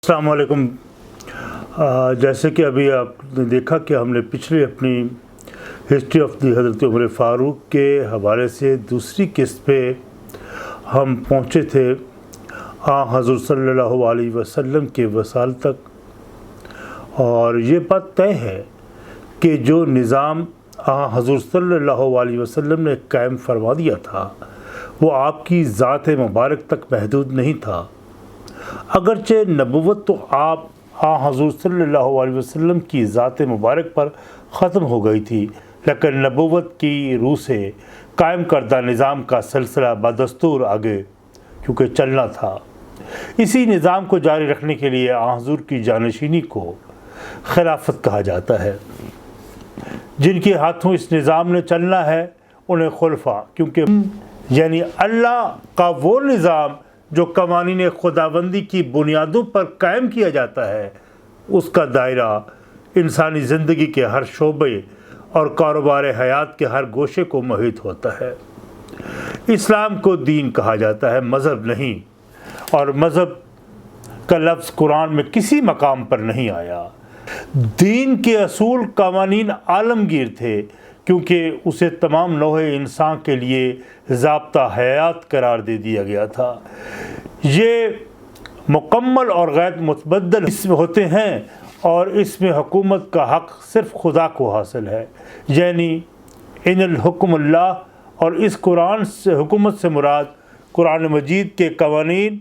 السلام علیکم۔ جیسے کہ ابھی آپ نے دیکھا کہ ہم نے پچھلے اپنی ہسٹری آف دی حضرت عمر فاروق کے حوالے سے دوسری قسط پہ ہم پہنچے تھے حضور صلی اللہ علیہ وسلم کے وصال تک، اور یہ بات طے ہے کہ جو نظام حضور صلی اللہ علیہ وسلم نے قائم فرما دیا تھا وہ آپ کی ذات مبارک تک محدود نہیں تھا۔ اگرچہ نبوت تو آپ حضور صلی اللہ علیہ وسلم کی ذات مبارک پر ختم ہو گئی تھی، لیکن نبوت کی روح سے قائم کردہ نظام کا سلسلہ بدستور آگے کیونکہ چلنا تھا۔ اسی نظام کو جاری رکھنے کے لیے حضور کی جانشینی کو خلافت کہا جاتا ہے۔ جن کے ہاتھوں اس نظام نے چلنا ہے انہیں خلفاء، کیونکہ یعنی اللہ کا وہ نظام جو قوانین خداوندی کی بنیادوں پر قائم کیا جاتا ہے، اس کا دائرہ انسانی زندگی کے ہر شعبے اور کاروبار حیات کے ہر گوشے کو محیط ہوتا ہے۔ اسلام کو دین کہا جاتا ہے، مذہب نہیں، اور مذہب کا لفظ قرآن میں کسی مقام پر نہیں آیا۔ دین کے اصول قوانین عالمگیر تھے کیونکہ اسے تمام نوع انسان کے لیے ضابطہ حیات قرار دے دیا گیا تھا۔ یہ مکمل اور غیر متبدل ہوتے ہیں اور اس میں حکومت کا حق صرف خدا کو حاصل ہے، یعنی ان الحکم اللہ، اور اس قرآن سے حکومت سے مراد قرآن مجید کے قوانین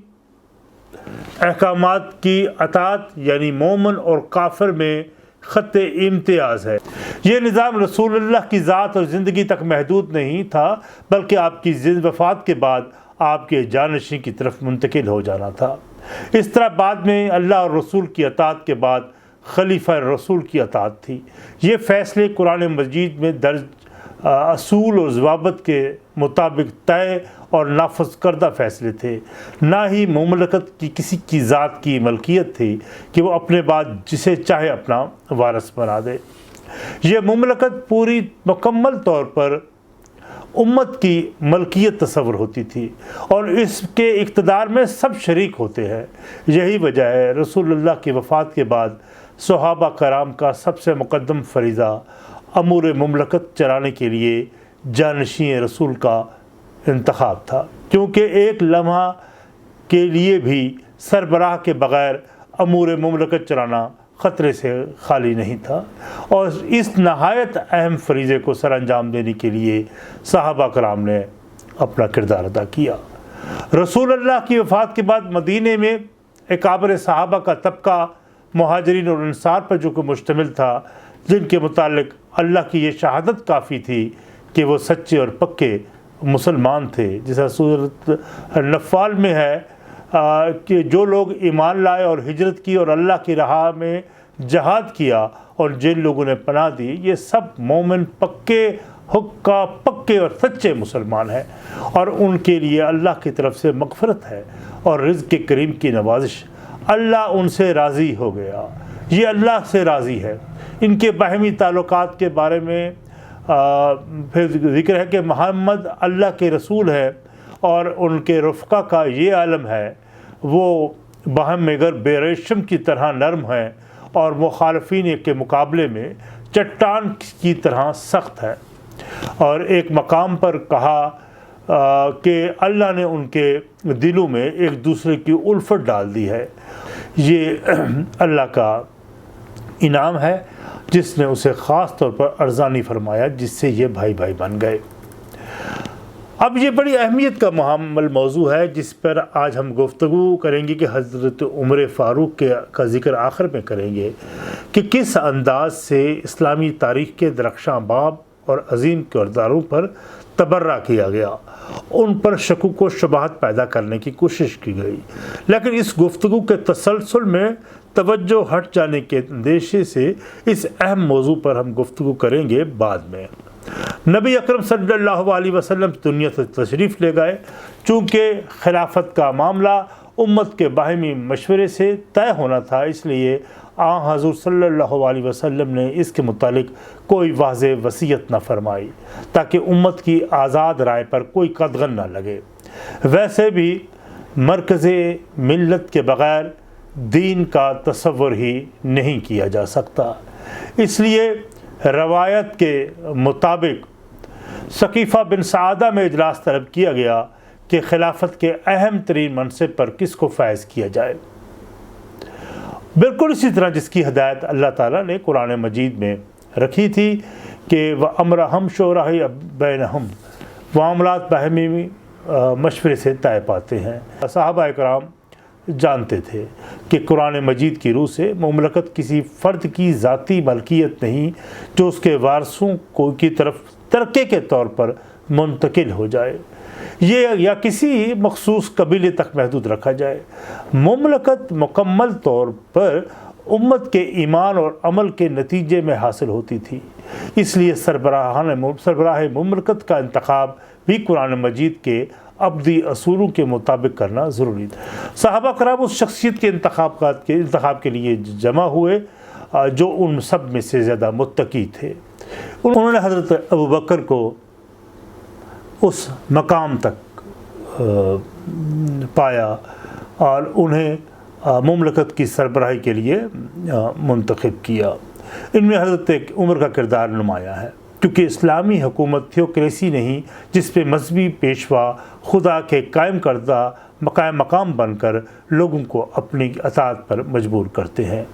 احکامات کی اطاعت یعنی مومن اور کافر میں خط امتیاز ہے۔ یہ نظام رسول اللہ کی ذات اور زندگی تک محدود نہیں تھا، بلکہ آپ کی وفات کے بعد آپ کے جانشین کی طرف منتقل ہو جانا تھا۔ اس طرح بعد میں اللہ اور رسول کی اطاعت کے بعد خلیفہ رسول کی اطاعت تھی۔ یہ فیصلے قرآن مجید میں درج اصول اور ضوابط کے مطابق طے اور نافذ کردہ فیصلے تھے، نہ ہی مملکت کی کسی کی ذات کی ملکیت تھی کہ وہ اپنے بعد جسے چاہے اپنا وارث بنا دے۔ یہ مملکت پوری مکمل طور پر امت کی ملکیت تصور ہوتی تھی اور اس کے اقتدار میں سب شریک ہوتے ہیں۔ یہی وجہ ہے رسول اللہ کی وفات کے بعد صحابہ کرام کا سب سے مقدم فریضہ امور مملکت چلانے کے لیے جانشین رسول کا انتخاب تھا، کیونکہ ایک لمحہ کے لیے بھی سربراہ کے بغیر امور مملکت چلانا خطرے سے خالی نہیں تھا، اور اس نہایت اہم فریضے کو سر انجام دینے کے لیے صحابہ کرام نے اپنا کردار ادا کیا۔ رسول اللہ کی وفات کے بعد مدینے میں اکابر صحابہ کا طبقہ مہاجرین اور انصار پر جو کہ مشتمل تھا، جن کے متعلق اللہ کی یہ شہادت کافی تھی کہ وہ سچے اور پکے مسلمان تھے، جیسا سورۃ النفال میں ہے کہ جو لوگ ایمان لائے اور ہجرت کی اور اللہ کی راہ میں جہاد کیا اور جن لوگوں نے پناہ دی، یہ سب مومن پکے حقہ پکے اور سچے مسلمان ہیں، اور ان کے لیے اللہ کی طرف سے مغفرت ہے اور رزق کریم کی نوازش۔ اللہ ان سے راضی ہو گیا، یہ اللہ سے راضی ہے۔ ان کے باہمی تعلقات کے بارے میں پھر ذکر ہے کہ محمد اللہ کے رسول ہے، اور ان کے رفقا کا یہ عالم ہے وہ باہم مگر بے ریشم کی طرح نرم ہیں اور مخالفین کے مقابلے میں چٹان کی طرح سخت ہے۔ اور ایک مقام پر کہا کہ اللہ نے ان کے دلوں میں ایک دوسرے کی الفت ڈال دی ہے۔ یہ اللہ کا انعام ہے جس نے اسے خاص طور پر ارزانی فرمایا، جس سے یہ بھائی بھائی بن گئے۔ اب یہ بڑی اہمیت کا محمل موضوع ہے جس پر آج ہم گفتگو کریں گے کہ حضرت عمر فاروق کا ذکر آخر میں کریں گے کہ کس انداز سے اسلامی تاریخ کے درخشاں باب اور عظیم کرداروں پر تبرہ کیا گیا، ان پر شکوک و شبہات پیدا کرنے کی کوشش کی گئی، لیکن اس گفتگو کے تسلسل میں توجہ ہٹ جانے کے اندیشے سے اس اہم موضوع پر ہم گفتگو کریں گے بعد میں۔ نبی اکرم صلی اللہ علیہ وسلم دنیا سے تشریف لے گئے، چونکہ خلافت کا معاملہ امت کے باہمی مشورے سے طے ہونا تھا، اس لیے حضور صلی اللہ علیہ وسلم نے اس کے متعلق کوئی واضح وصیت نہ فرمائی تاکہ امت کی آزاد رائے پر کوئی قدغن نہ لگے۔ ویسے بھی مرکز ملت کے بغیر دین کا تصور ہی نہیں کیا جا سکتا۔ اس لیے روایت کے مطابق ثقیفہ بن سعادہ میں اجلاس طلب کیا گیا کہ خلافت کے اہم ترین منصب پر کس کو فائز کیا جائے۔ بالکل اسی طرح جس کی ہدایت اللہ تعالیٰ نے قرآن مجید میں رکھی تھی کہ وَأَمْرَهُمْ شُورَىٰ بَيْنَهُمْ، معاملات باہمی مشورے سے طے پاتے ہیں۔ صحابہ کرام جانتے تھے کہ قرآن مجید کی روح سے مملکت کسی فرد کی ذاتی ملکیت نہیں جو اس کے وارثوں کی طرف ترکے کے طور پر منتقل ہو جائے یہ یا کسی مخصوص قبیلے تک محدود رکھا جائے۔ مملکت مکمل طور پر امت کے ایمان اور عمل کے نتیجے میں حاصل ہوتی تھی، اس لیے سربراہ مملکت کا انتخاب بھی قرآن مجید کے ابدی اصولوں کے مطابق کرنا ضروری تھا۔ صحابہ کرام اس شخصیت کے انتخاب کے لیے جمع ہوئے جو ان سب میں سے زیادہ متقی تھے۔ انہوں نے حضرت ابوبکر کو اس مقام تک پایا اور انہیں مملکت کی سربراہی کے لیے منتخب کیا۔ ان میں حضرت عمر کا کردار نمایاں ہے، کیونکہ اسلامی حکومت تھیوکریسی نہیں جس پہ مذہبی پیشوا خدا کے قائم کردہ مقام بن کر لوگوں کو اپنی اطاعت پر مجبور کرتے ہیں۔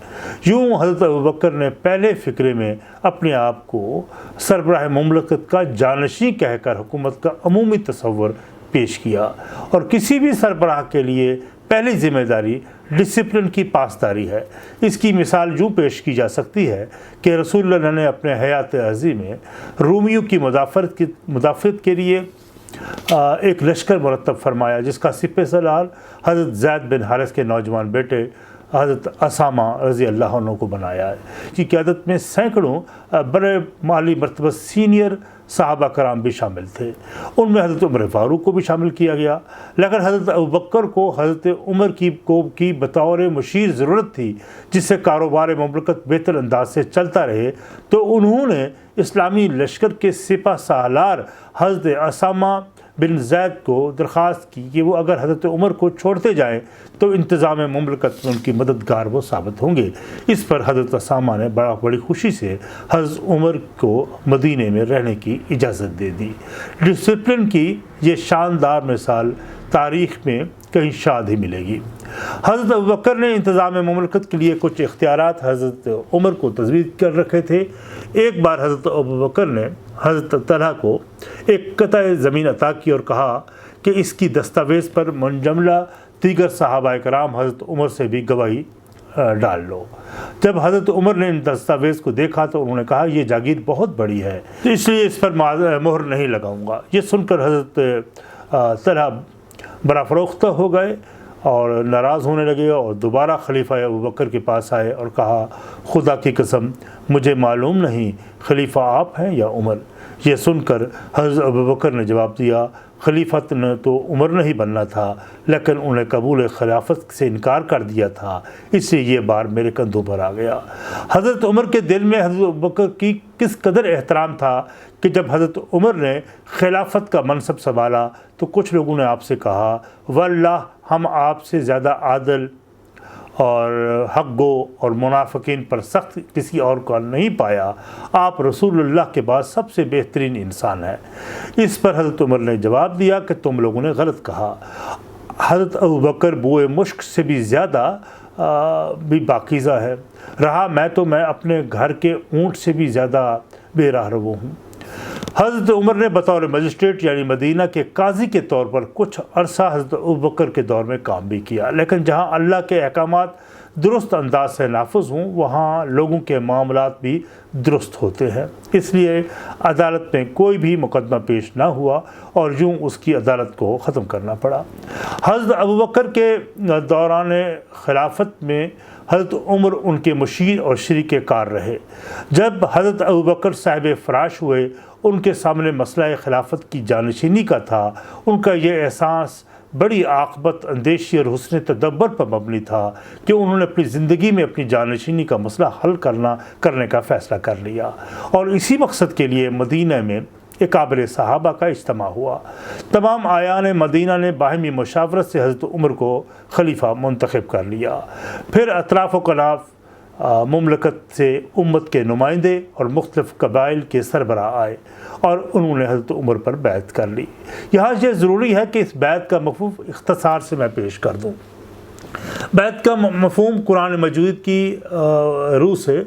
یوں حضرت ابوبکر نے پہلے فقرے میں اپنے آپ کو سربراہ مملکت کا جانشین کہہ کر حکومت کا عمومی تصور پیش کیا، اور کسی بھی سربراہ کے لیے پہلی ذمہ داری ڈسپلن کی پاسداری ہے۔ اس کی مثال یوں پیش کی جا سکتی ہے کہ رسول اللہ نے اپنے حیات عظیم میں رومیوں کی مدافعت کے لیے ایک لشکر مرتب فرمایا جس کا سپہ سالار حضرت زید بن حارث کے نوجوان بیٹے حضرت اسامہ رضی اللہ عنہ کو بنایا ہے۔ کی قیادت میں سینکڑوں بڑے مالی مرتبہ سینئر صحابہ کرام بھی شامل تھے، ان میں حضرت عمر فاروق کو بھی شامل کیا گیا، لیکن حضرت ابوبکر کو حضرت عمر کی بطور مشیر ضرورت تھی جس سے کاروبار مملکت بہتر انداز سے چلتا رہے، تو انہوں نے اسلامی لشکر کے سپہ سالار حضرت اسامہ بن زید کو درخواست کی کہ وہ اگر حضرت عمر کو چھوڑتے جائیں تو انتظام مملکت میں ان کی مددگار وہ ثابت ہوں گے۔ اس پر حضرت اسامہ نے بڑی خوشی سے حضرت عمر کو مدینے میں رہنے کی اجازت دے دی۔ ڈسپلن کی یہ شاندار مثال تاریخ میں کہیں شاید ہی ملے گی۔ حضرت ابوبکر نے انتظام مملکت کے لیے کچھ اختیارات حضرت عمر کو تجویز کر رکھے تھے۔ ایک بار حضرت ابوبکر نے حضرت طلحہ کو ایک قطع زمین عطا کی اور کہا کہ اس کی دستاویز پر منجملہ دیگر صحابہ کرام حضرت عمر سے بھی گواہی ڈال لو۔ جب حضرت عمر نے ان دستاویز کو دیکھا تو انہوں نے کہا یہ جاگیر بہت بڑی ہے تو اس لیے اس پر مہر نہیں لگاؤں گا۔ یہ سن کر حضرت طلحہ بڑا فروختہ ہو گئے اور ناراض ہونے لگے اور دوبارہ خلیفہ ابوبکر کے پاس آئے اور کہا خدا کی قسم مجھے معلوم نہیں خلیفہ آپ ہیں یا عمر۔ یہ سن کر حضرت ابوبکر نے جواب دیا خلیفت نے تو عمر نہیں بننا تھا لیکن انہیں قبول خلافت سے انکار کر دیا تھا، اس سے یہ بار میرے کندھوں پر آ گیا۔ حضرت عمر کے دل میں حضرت ابوبکر کی کس قدر احترام تھا کہ جب حضرت عمر نے خلافت کا منصب سنبھالا تو کچھ لوگوں نے آپ سے کہا واللہ ہم آپ سے زیادہ عادل اور حق گو اور منافقین پر سخت کسی اور کو نہیں پایا، آپ رسول اللہ کے بعد سب سے بہترین انسان ہیں۔ اس پر حضرت عمر نے جواب دیا کہ تم لوگوں نے غلط کہا، حضرت ابوبکر بوئے مشک سے بھی زیادہ بھی پاکیزہ ہے، رہا میں اپنے گھر کے اونٹ سے بھی زیادہ بے راہ رو ہوں۔ حضرت عمر نے بطور مجسٹریٹ یعنی مدینہ کے قاضی کے طور پر کچھ عرصہ حضرت ابوبکر کے دور میں کام بھی کیا، لیکن جہاں اللہ کے احکامات درست انداز سے نافذ ہوں وہاں لوگوں کے معاملات بھی درست ہوتے ہیں، اس لیے عدالت میں کوئی بھی مقدمہ پیش نہ ہوا اور یوں اس کی عدالت کو ختم کرنا پڑا۔ حضرت ابوبکر کے دوران خلافت میں حضرت عمر ان کے مشیر اور شریک کار رہے۔ جب حضرت ابوبکر صاحب فراش ہوئے ان کے سامنے مسئلہ خلافت کی جانشینی کا تھا، ان کا یہ احساس بڑی عاقبت اندیشی اور حسن تدبر پر مبنی تھا کہ انہوں نے اپنی زندگی میں اپنی جانشینی کا مسئلہ حل کرنے کا فیصلہ کر لیا اور اسی مقصد کے لیے مدینہ میں اکابر صحابہ کا اجتماع ہوا۔ تمام آیان مدینہ نے باہمی مشاورت سے حضرت عمر کو خلیفہ منتخب کر لیا۔ پھر اطراف و کناف مملکت سے امت کے نمائندے اور مختلف قبائل کے سربراہ آئے اور انہوں نے حضرت عمر پر بیعت کر لی۔ یہاں یہ ضروری ہے کہ اس بیعت کا مفہوم اختصار سے میں پیش کر دوں۔ بیعت کا مفہوم قرآن مجید کی روح سے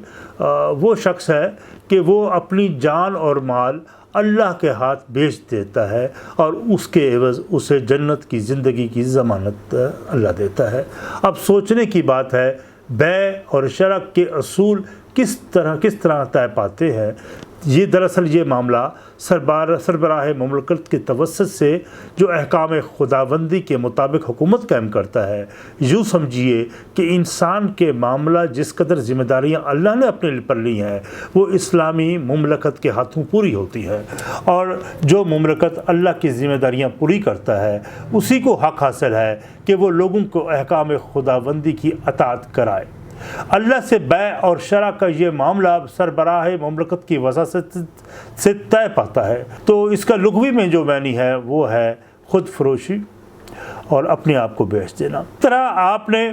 وہ شخص ہے کہ وہ اپنی جان اور مال اللہ کے ہاتھ بیچ دیتا ہے اور اس کے عوض اسے جنت کی زندگی کی ضمانت اللہ دیتا ہے۔ اب سوچنے کی بات ہے بیع اور شرع کے اصول کس طرح طے پاتے ہیں۔ دراصل یہ معاملہ سربراہ مملکت کے توسط سے جو احکام خداوندی کے مطابق حکومت قائم کرتا ہے، یوں سمجھیے کہ انسان کے معاملہ جس قدر ذمہ داریاں اللہ نے اپنے پر لی ہیں وہ اسلامی مملکت کے ہاتھوں پوری ہوتی ہے، اور جو مملکت اللہ کی ذمہ داریاں پوری کرتا ہے اسی کو حق حاصل ہے کہ وہ لوگوں کو احکام خداوندی کی اطاعت کرائے۔ اللہ سے بیع اور شرع کا یہ معاملہ سربراہ مملکت کی وساطت سے طے پاتا ہے، تو اس کا لغوی میں جو معنی ہے وہ ہے خود فروشی اور اپنے آپ کو بیچ دینا۔ اس طرح آپ نے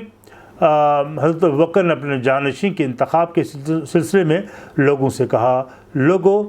حضرت ابوبکر نے اپنے جانشین کے انتخاب کے سلسلے میں لوگوں سے کہا، لوگوں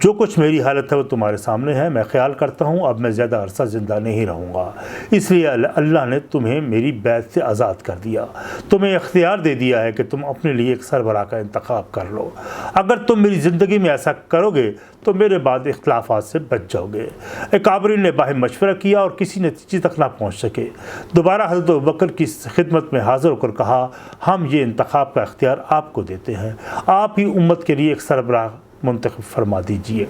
جو کچھ میری حالت ہے وہ تمہارے سامنے ہے، میں خیال کرتا ہوں اب میں زیادہ عرصہ زندہ نہیں رہوں گا، اس لیے اللہ نے تمہیں میری بیعت سے آزاد کر دیا، تمہیں اختیار دے دیا ہے کہ تم اپنے لیے ایک سربراہ کا انتخاب کر لو۔ اگر تم میری زندگی میں ایسا کرو گے تو میرے بعد اختلافات سے بچ جاؤ گے۔ اکابرین نے باہم مشورہ کیا اور کسی نتیجے تک نہ پہنچ سکے۔ دوبارہ حضرت ابوبکر کی خدمت میں حاضر ہو کر کہا، ہم یہ انتخاب کا اختیار آپ کو دیتے ہیں، آپ ہی امت کے لیے ایک سربراہ منتخب فرما دیجئے۔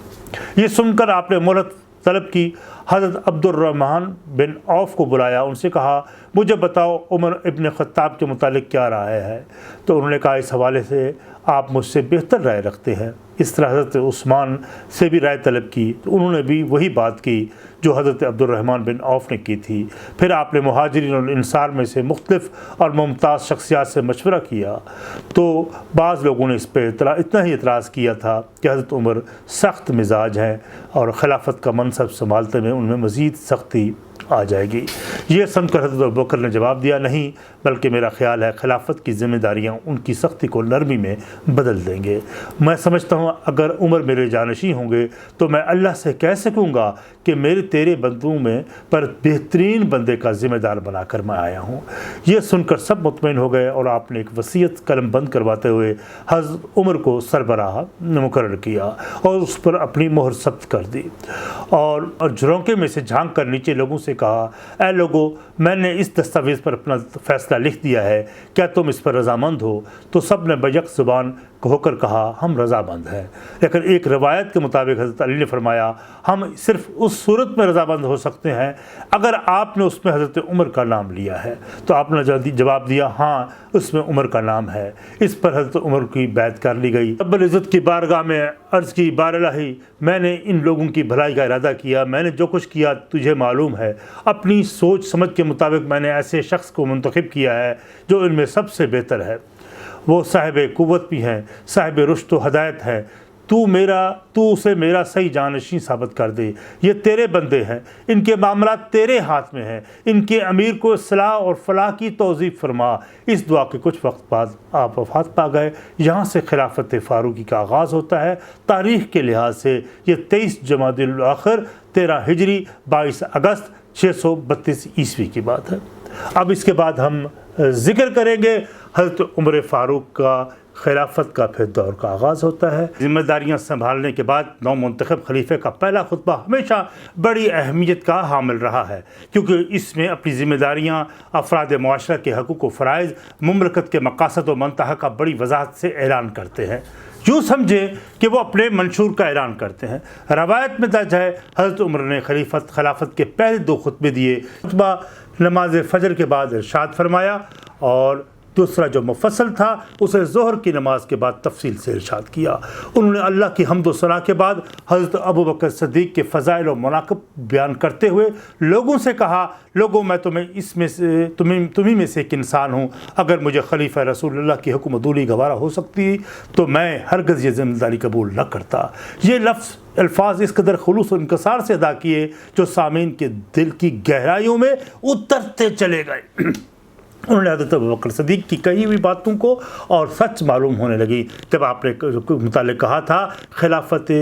یہ سن کر آپ نے مہلت طلب کی۔ حضرت عبد الرحمن بن عوف کو بلایا، ان سے کہا، مجھے بتاؤ عمر ابن خطاب کے متعلق کیا رائے ہے؟ تو انہوں نے کہا، اس حوالے سے آپ مجھ سے بہتر رائے رکھتے ہیں۔ اس طرح حضرت عثمان سے بھی رائے طلب کی تو انہوں نے بھی وہی بات کی جو حضرت عبد الرحمن بن عوف نے کی تھی۔ پھر آپ نے مہاجرین اور انصار میں سے مختلف اور ممتاز شخصیات سے مشورہ کیا تو بعض لوگوں نے اس پہ اتنا ہی اعتراض کیا تھا کہ حضرت عمر سخت مزاج ہیں اور خلافت کا منصب سنبھالتے میں ان میں مزید سختی آ جائے گی۔ یہ سن کر حضرت ابوبکر نے جواب دیا، نہیں، بلکہ میرا خیال ہے خلافت کی ذمہ داریاں ان کی سختی کو نرمی میں بدل دیں گے۔ میں سمجھتا ہوں اگر عمر میرے جانشین ہوں گے تو میں اللہ سے کہہ سکوں گا کہ میرے تیرے بندوں میں پر بہترین بندے کا ذمہ دار بنا کر میں آیا ہوں۔ یہ سن کر سب مطمئن ہو گئے اور آپ نے ایک وصیت قلم بند کرواتے ہوئے حضرت عمر کو سربراہ مقرر کیا اور اس پر اپنی مہر ثبت کر دی، اور جھرونکے میں سے جھانک کر نیچے لوگوں سے کہا، اے لوگو، میں نے اس دستاویز پر اپنا فیصلہ لکھ دیا ہے، کیا تم اس پر رضامند ہو؟ تو سب نے بیک زبان ہو کر کہا، ہم رضامند ہیں۔ لیکن ایک روایت کے مطابق حضرت علی نے فرمایا، ہم صرف اس صورت میں رضامند ہو سکتے ہیں اگر آپ نے اس میں حضرت عمر کا نام لیا ہے۔ تو آپ نے جواب دیا، ہاں، اس میں عمر کا نام ہے۔ اس پر حضرت عمر کی بیعت کر لی گئی۔ رب العزت کی بارگاہ میں عرض کی، بار الہی، میں نے ان لوگوں کی بھلائی کا ارادہ کیا، میں نے جو کچھ کیا تجھے معلوم ہے، اپنی سوچ سمجھ کے مطابق میں نے ایسے شخص کو منتخب کیا ہے جو ان میں سب سے بہتر ہے، وہ صاحب قوت بھی ہیں، صاحب رشد و ہدایت ہے، تو اسے میرا صحیح جانشین ثابت کر دے۔ یہ تیرے بندے ہیں، ان کے معاملات تیرے ہاتھ میں ہیں، ان کے امیر کو اصلاح اور فلاح کی توصیف فرما۔ اس دعا کے کچھ وقت بعد آپ وفات پا گئے۔ یہاں سے خلافت فاروقی کا آغاز ہوتا ہے۔ تاریخ کے لحاظ سے یہ 23 جمادی الاخر 13 ہجری 22 اگست 632 عیسوی کی بات ہے۔ اب اس کے بعد ہم ذکر کریں گے حضرت عمر فاروق کا خلافت کا پھر دور کا آغاز ہوتا ہے۔ ذمہ داریاں سنبھالنے کے بعد نو منتخب خلیفے کا پہلا خطبہ ہمیشہ بڑی اہمیت کا حامل رہا ہے، کیونکہ اس میں اپنی ذمہ داریاں، افراد معاشرہ کے حقوق و فرائض، مملکت کے مقاصد و منتہا کا بڑی وضاحت سے اعلان کرتے ہیں۔ یوں سمجھے کہ وہ اپنے منشور کا اعلان کرتے ہیں۔ روایت میں درج ہے حضرت عمر نے خلافت کے پہلے 2 خطبے دیے۔ خطبہ نماز فجر کے بعد ارشاد فرمایا، اور دوسرا جو مفصل تھا اسے ظہر کی نماز کے بعد تفصیل سے ارشاد کیا۔ انہوں نے اللہ کی حمد و ثنا کے بعد حضرت ابوبکر صدیق کے فضائل و مناقب بیان کرتے ہوئے لوگوں سے کہا، لوگوں میں تمہیں میں سے ایک انسان ہوں، اگر مجھے خلیفہ رسول اللہ کی حکم عدولی گوارا ہو سکتی تو میں ہرگز یہ ذمہ داری قبول نہ کرتا۔ یہ الفاظ اس قدر خلوص و انکسار سے ادا کیے جو سامعین کے دل کی گہرائیوں میں اترتے چلے گئے۔ انہوں نے حضرت ابوبکر صدیق کی کہی ہوئی باتوں کو اور سچ معلوم ہونے لگی جب آپ نے متعلق کہا تھا خلافت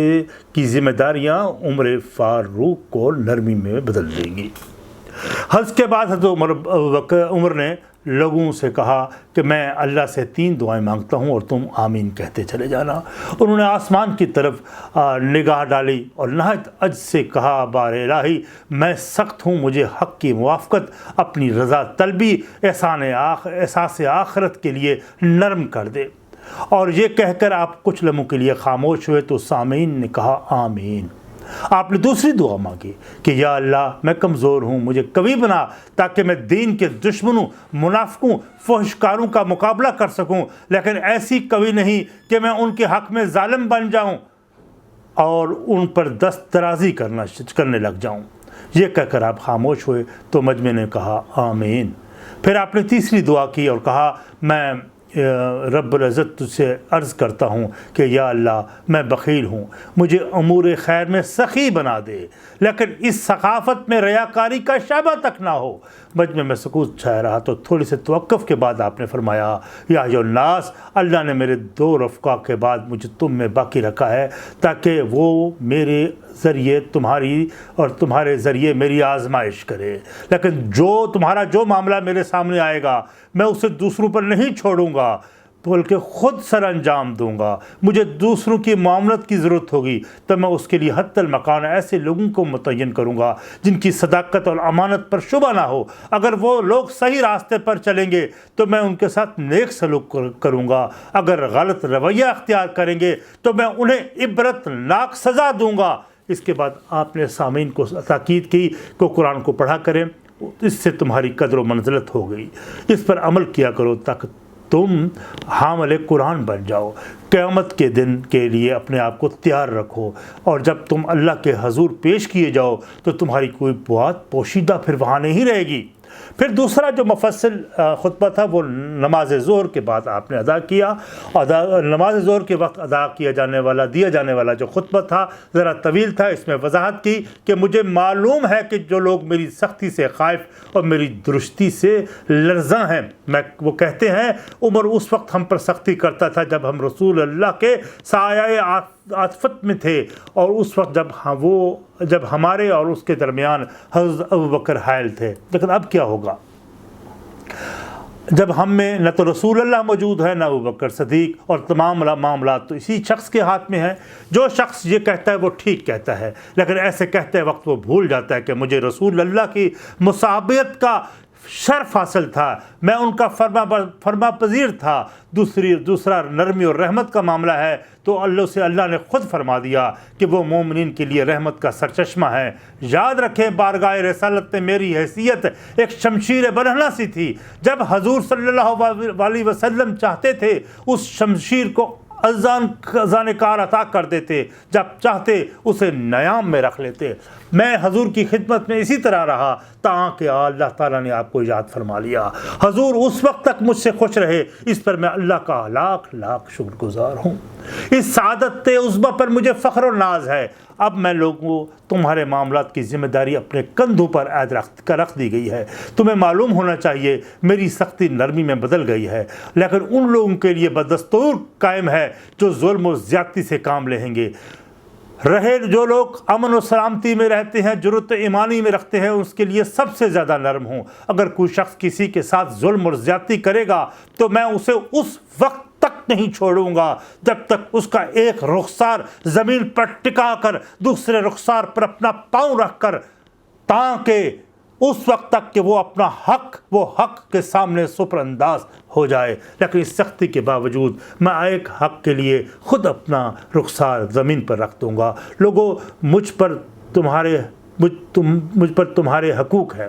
کی ذمہ داریاں عمر فاروق کو نرمی میں بدل دیں گی۔ حج کے بعد حضرت عمر نے لوگوں سے کہا کہ میں اللہ سے 3 دعائیں مانگتا ہوں اور تم آمین کہتے چلے جانا۔ انہوں نے آسمان کی طرف نگاہ ڈالی اور نہایت عجز سے کہا، بار الہی میں سخت ہوں، مجھے حق کی موافقت، اپنی رضا طلبی، احساس آخرت کے لیے نرم کر دے۔ اور یہ کہہ کر آپ کچھ لمحوں کے لیے خاموش ہوئے تو سامعین نے کہا آمین۔ آپ نے دوسری دعا مانگی کہ یا اللہ میں کمزور ہوں، مجھے قوی بنا تاکہ میں دین کے دشمنوں، منافقوں، فحشکاروں کا مقابلہ کر سکوں، لیکن ایسی قوی نہیں کہ میں ان کے حق میں ظالم بن جاؤں اور ان پر دست درازی کرنے لگ جاؤں۔ یہ کہہ کر آپ خاموش ہوئے تو مجمع نے کہا آمین۔ پھر آپ نے تیسری دعا کی اور کہا، میں رب العزت تجھ سے عرض کرتا ہوں کہ یا اللہ میں بخیل ہوں، مجھے امور خیر میں سخی بنا دے، لیکن اس ثقافت میں ریاکاری کا شعبہ تک نہ ہو۔ مجمع میں سکوت چھایا رہا تو تھوڑی سے توقف کے بعد آپ نے فرمایا، یا ایھا الناس، اللہ نے میرے 2 رفقا کے بعد مجھے تم میں باقی رکھا ہے تاکہ وہ میرے ذریعے تمہاری اور تمہارے ذریعے میری آزمائش کرے، لیکن تمہارا جو معاملہ میرے سامنے آئے گا میں اسے دوسروں پر نہیں چھوڑوں گا بلکہ خود سر انجام دوں گا۔ مجھے دوسروں کی معاملت کی ضرورت ہوگی تو میں اس کے لیے حتی المکان ایسے لوگوں کو متعین کروں گا جن کی صداقت اور امانت پر شبہ نہ ہو۔ اگر وہ لوگ صحیح راستے پر چلیں گے تو میں ان کے ساتھ نیک سلوک کروں گا، اگر غلط رویہ اختیار کریں گے تو میں انہیں عبرت ناک سزا دوں گا۔ اس کے بعد آپ نے سامعین کو تاکید کی کہ قرآن کو پڑھا کریں، اس سے تمہاری قدر و منزلت ہو گئی، اس پر عمل کیا کرو تاکہ تم حامل قرآن بن جاؤ، قیامت کے دن کے لیے اپنے آپ کو تیار رکھو، اور جب تم اللہ کے حضور پیش کیے جاؤ تو تمہاری کوئی بات پوشیدہ پھر وہاں نہیں رہے گی۔ پھر دوسرا جو مفصل خطبہ تھا وہ نماز ظہر کے بعد آپ نے ادا کیا۔ نماز ظہر کے وقت ادا دیا جانے والا جو خطبہ تھا ذرا طویل تھا۔ اس میں وضاحت کی کہ مجھے معلوم ہے کہ جو لوگ میری سختی سے خائف اور میری درستی سے لرزاں ہیں، وہ کہتے ہیں عمر اس وقت ہم پر سختی کرتا تھا جب ہم رسول اللہ کے سایہ عاطفت میں تھے، اور اس وقت جب ہمارے اور اس کے درمیان حضرت ابوبکر حائل تھے، لیکن اب کیا ہوگا جب ہم میں نہ تو رسول اللہ موجود ہے نہ ابوبکر صدیق، اور تمام معاملات تو اسی شخص کے ہاتھ میں ہیں۔ جو شخص یہ کہتا ہے وہ ٹھیک کہتا ہے، لیکن ایسے کہتے وقت وہ بھول جاتا ہے کہ مجھے رسول اللہ کی مصابیت کا شرف حاصل تھا، میں ان کا فرما پذیر تھا۔ دوسرا نرمی اور رحمت کا معاملہ ہے تو اللہ نے خود فرما دیا کہ وہ مومنین کے لیے رحمت کا سرچشمہ ہے۔ یاد رکھیں بارگاہ رسالت میں میری حیثیت ایک شمشیر برہنہ سی تھی، جب حضور صلی اللہ علیہ وسلم چاہتے تھے اس شمشیر کو اذان کار عطا کر دیتے، جب چاہتے اسے نیام میں رکھ لیتے۔ میں حضور کی خدمت میں اسی طرح رہا تاکہ اللہ تعالیٰ نے آپ کو یاد فرما لیا۔ حضور اس وقت تک مجھ سے خوش رہے، اس پر میں اللہ کا لاکھ لاکھ شکر گزار ہوں۔ اس سعادت عظمیٰ پر مجھے فخر و ناز ہے۔ اب میں لوگوں تمہارے معاملات کی ذمہ داری اپنے کندھوں پر عائد رکھ دی گئی ہے۔ تمہیں معلوم ہونا چاہیے میری سختی نرمی میں بدل گئی ہے، لیکن ان لوگوں کے لیے بدستور قائم ہے جو ظلم و زیادتی سے کام لیں گے۔ جو لوگ امن و سلامتی میں رہتے ہیں، جرأت ایمانی میں رکھتے ہیں، اس کے لیے سب سے زیادہ نرم ہوں۔ اگر کوئی شخص کسی کے ساتھ ظلم اور زیادتی کرے گا تو میں اسے اس وقت تک نہیں چھوڑوں گا جب تک اس کا ایک رخسار زمین پر ٹکا کر دوسرے رخسار پر اپنا پاؤں رکھ کر، تاکہ اس وقت تک کہ وہ حق کے سامنے سپر انداز ہو جائے۔ لیکن اس سختی کے باوجود میں ایک حق کے لیے خود اپنا رخسار زمین پر رکھ دوں گا۔ لوگوں مجھ پر تمہارے حقوق ہیں،